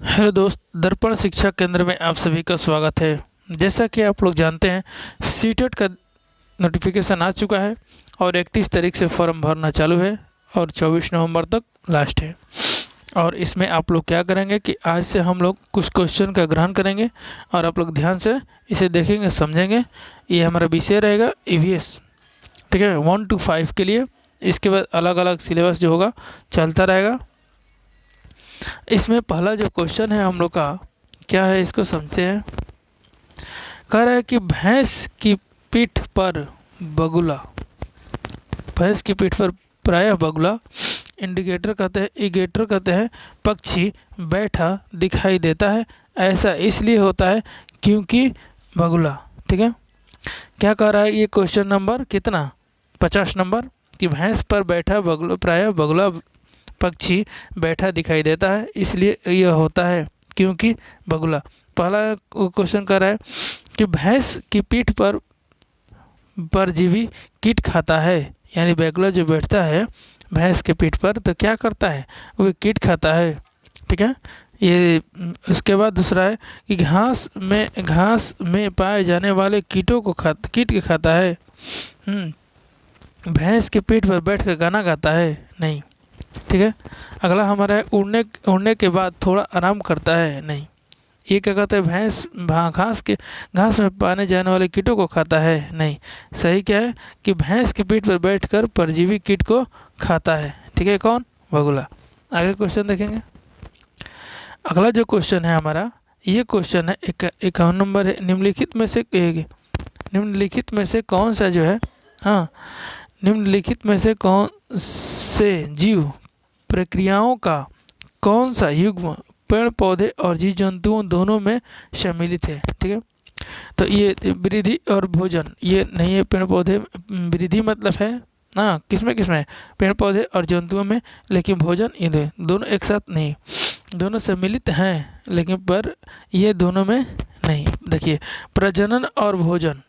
Hello दोस्त, दर्पण शिक्षा केंद्र में आप सभी का स्वागत है। जैसा कि आप लोग जानते हैं, सीटेट का नोटिफिकेशन आ चुका है और 31 तारीख से फॉर्म भरना चालू है और 24 नवंबर तक लास्ट है। और इसमें आप लोग क्या करेंगे कि आज से हम लोग कुछ क्वेश्चन का ग्रहण करेंगे और आप लोग ध्यान से इसे देखेंगे, समझेंगे। ये हमारा विषय रहेगा ईवीएस, ठीक है, 1 to 5 के लिए। इसके बाद अलग अलग सिलेबस जो होगा चलता रहेगा। इसमें पहला जो क्वेश्चन है हम लोग का क्या है, इसको समझते हैं। कह रहा है कि भैंस की पीठ पर बगुला, भैंस की पीठ पर प्रायः बगुला, इंडिकेटर कहते हैं, इगेटर कहते हैं, पक्षी बैठा दिखाई देता है। ऐसा इसलिए होता है क्योंकि बगुला, ठीक है। क्या कह रहा है ये क्वेश्चन नंबर कितना, 50 नंबर, कि भैंस पर बैठा बगुला, प्रायः बगुला पक्षी बैठा दिखाई देता है, इसलिए यह होता है क्योंकि बगुला। पहला क्वेश्चन कर रहा है कि भैंस की पीठ पर परजीवी कीट खाता है, यानी बगुला जो बैठता है भैंस के पीठ पर तो क्या करता है, वो कीट खाता है, ठीक है। ये उसके बाद दूसरा है कि घास में पाए जाने वाले कीटों को कीट के खाता है। भैंस के पीठ पर बैठ कर गाना गाता है, नहीं, ठीक है। अगला हमारा है उड़ने के बाद थोड़ा आराम करता है, नहीं। ये क्या कहता है, भैंस घास में पाने जाने वाले कीटों को खाता है, नहीं। सही क्या है कि भैंस की पीठ पर बैठकर परजीवी कीट को खाता है, ठीक है। कौन, बगुला। आगे क्वेश्चन देखेंगे। अगला जो क्वेश्चन है हमारा, ये क्वेश्चन है 51 नंबर है। निम्नलिखित में से कौन सा जो है, हाँ, निम्नलिखित में से कौन से जीव प्रक्रियाओं का कौन सा युग्म पेड़ पौधे और जीव जंतुओं दोनों में सम्मिलित है, ठीक है। तो ये वृद्धि और भोजन, ये नहीं है। पेड़ पौधे वृद्धि मतलब है, हाँ, किसमें पेड़ पौधे और जंतुओं में, लेकिन भोजन ये दोनों एक साथ नहीं, दोनों सम्मिलित हैं लेकिन पर ये दोनों में नहीं। देखिए, प्रजनन और भोजन,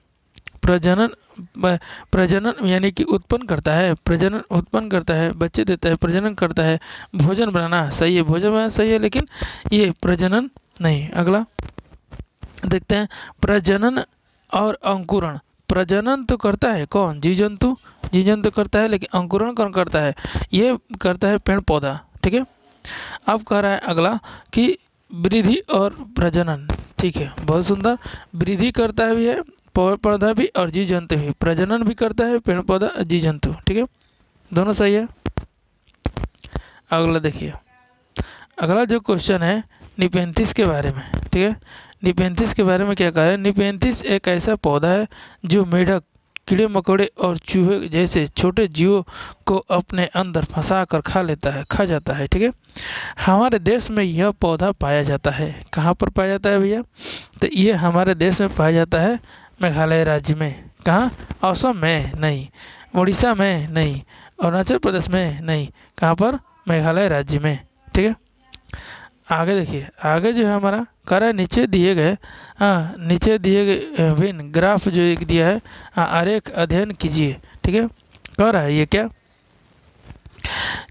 प्रजनन यानी कि उत्पन्न करता है, प्रजनन उत्पन्न करता है, बच्चे देता है, प्रजनन करता है। भोजन बनाना सही है, भोजन बनाना सही है, लेकिन ये प्रजनन नहीं। अगला देखते हैं, प्रजनन और अंकुरण। प्रजनन तो करता है कौन, जीव जंतु करता है, लेकिन अंकुरण कौन करता है, ये करता है पेड़ पौधा, ठीक है। अब कह रहा है अगला कि वृद्धि और प्रजनन, ठीक है, बहुत सुंदर। वृद्धि करता है भी है पौधा भी और जीव जंतु भी, प्रजनन भी करता है पेड़ पौधा जीव जंतु, ठीक है, दोनों सही है। अगला देखिए, अगला जो क्वेश्चन है निपेंथिस के बारे में, ठीक है। निपेंथिस के बारे में क्या कह रहे हैं, निपेंथिस एक ऐसा पौधा है जो मेढक, कीड़े मकोड़े और चूहे जैसे छोटे जीवों को अपने अंदर फंसा कर खा जाता है, ठीक है। हमारे देश में यह पौधा पाया जाता है, कहाँ पर पाया जाता है भैया, तो ये हमारे देश में पाया जाता है मेघालय राज्य में। कहाँ, असम में नहीं, उड़ीसा में नहीं, अरुणाचल प्रदेश में नहीं, कहाँ पर, मेघालय राज्य में, ठीक है। आगे देखिए, आगे जो है हमारा कह रहा है नीचे दिए गए विन ग्राफ जो एक दिया है, आरेख अध्ययन कीजिए, ठीक है। कह रहा है ये क्या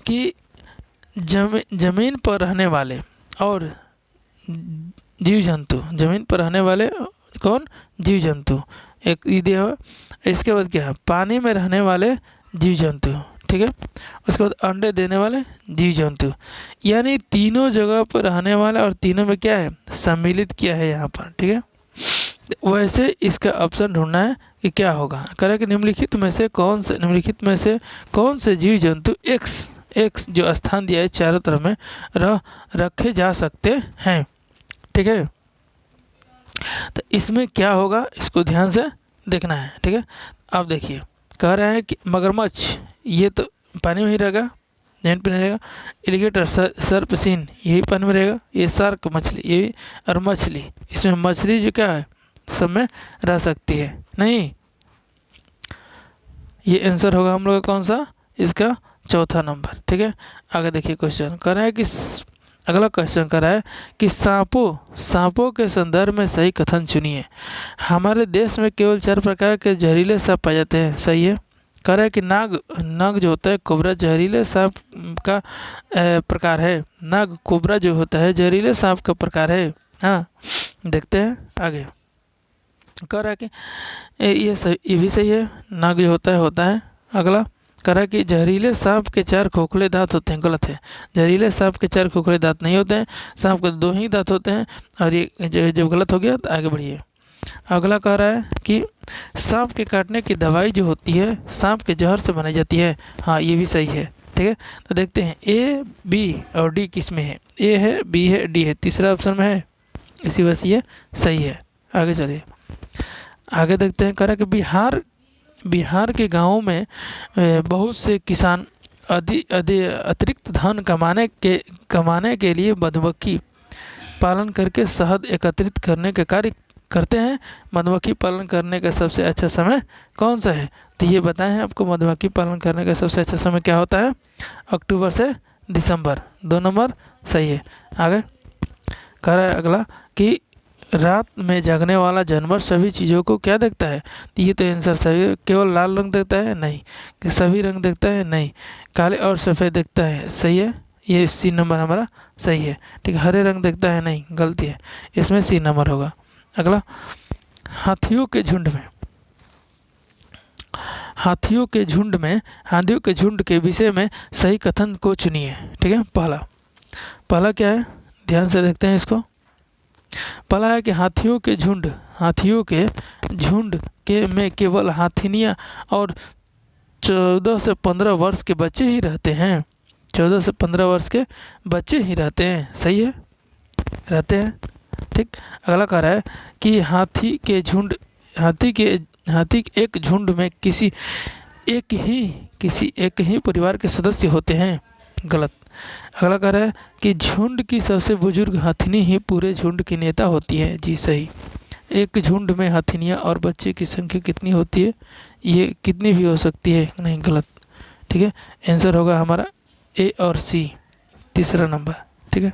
कि जमीन पर रहने वाले और जीव जंतु, जमीन पर रहने वाले कौन, जीव जंतु, एक ये दिया हुआ। इसके बाद क्या है, पानी में रहने वाले जीव जंतु, ठीक है। उसके बाद अंडे देने वाले जीव जंतु, यानी तीनों जगह पर रहने वाला और तीनों में क्या है, सम्मिलित किया है यहाँ पर, ठीक है। वैसे इसका ऑप्शन ढूंढना है कि क्या होगा। करें कि निम्नलिखित में से कौन से जीव जंतु एक्स जो स्थान दिया है चारों तरफ में रखे जा सकते हैं, ठीक है। तो इसमें क्या होगा, इसको ध्यान से देखना है, ठीक है। अब देखिए, कह रहे हैं कि मगरमच्छ, ये तो पानी में ही रहेगा, जमीन पर नहीं रहेगा। एलिगेटर, सर्प सीन, यही पानी में रहेगा। ये शार्क मछली, ये भी, और मछली, इसमें मछली जो क्या है सब में रह सकती है, नहीं। ये आंसर होगा हम लोग का कौन सा, इसका चौथा नंबर, ठीक है। आगे देखिए, क्वेश्चन कर रहा है कि अगला क्वेश्चन कर रहा है कि सांपों के संदर्भ में सही कथन चुनिए। हमारे देश में केवल 4 प्रकार के जहरीले सांप पाए जाते हैं, सही है। कह रहा है कि नाग नाग जो होता है कोबरा जहरीले सांप का प्रकार है। नाग कोबरा जो होता है जहरीले सांप का प्रकार है। हाँ, देखते हैं आगे। कह रहा है कि ये भी सही है, नाग जो होता है। अगला कह रहा है कि जहरीले सांप के 4 खोखले दांत होते हैं। गलत है, जहरीले सांप के 4 खोखले दांत नहीं होते हैं, सांप के 2 ही दांत होते हैं। और ये जब गलत हो गया तो आगे बढ़िए। अगला कह रहा है कि सांप के काटने की दवाई जो होती है सांप के जहर से बनाई जाती है। हाँ, ये भी सही है। ठीक है, तो देखते हैं ए, बी और डी किस में है। ए है, बी है, डी है, तीसरा ऑप्शन में है, इसी वजह से ये सही है। आगे चलिए, आगे देखते हैं। कह रहा है कि बिहार के गांवों में बहुत से किसान अतिरिक्त धन कमाने के लिए मधुमक्खी पालन करके शहद एकत्रित करने के कार्य करते हैं। मधुमक्खी पालन करने का सबसे अच्छा समय कौन सा है? तो ये बताएं हैं आपको, मधुमक्खी पालन करने का सबसे अच्छा समय क्या होता है? अक्टूबर से दिसंबर। 2 नंबर सही है। आगे कह रहा है अगला कि रात में जागने वाला जानवर सभी चीज़ों को क्या देखता है? तो ये तो आंसर सही। केवल लाल रंग देखता है? नहीं। कि सभी रंग देखता है? नहीं। काले और सफ़ेद देखता है? सही है, ये सी नंबर हमारा सही है। ठीक है, हरे रंग देखता है? नहीं, गलती है, इसमें सी नंबर होगा। अगला, हाथियों के झुंड के विषय में सही कथन को चुनिए। ठीक है, पहला क्या है, ध्यान से देखते हैं इसको। पहला है कि हाथियों के झुंड में केवल हाथिनियाँ और 14 से 15 वर्ष के बच्चे ही रहते हैं। 14 से 15 वर्ष के बच्चे ही रहते हैं। सही है, रहते हैं। ठीक, अगला कह रहा है कि हाथी एक झुंड में किसी एक ही परिवार के सदस्य होते हैं। गलत। अगला कह रहा है कि झुंड की सबसे बुजुर्ग हथिनी ही पूरे झुंड की नेता होती है। जी सही। एक झुंड में हथिनियाँ और बच्चे की संख्या कितनी होती है? ये कितनी भी हो सकती है। नहीं, गलत। ठीक है, आंसर होगा हमारा ए और सी, तीसरा नंबर। ठीक है।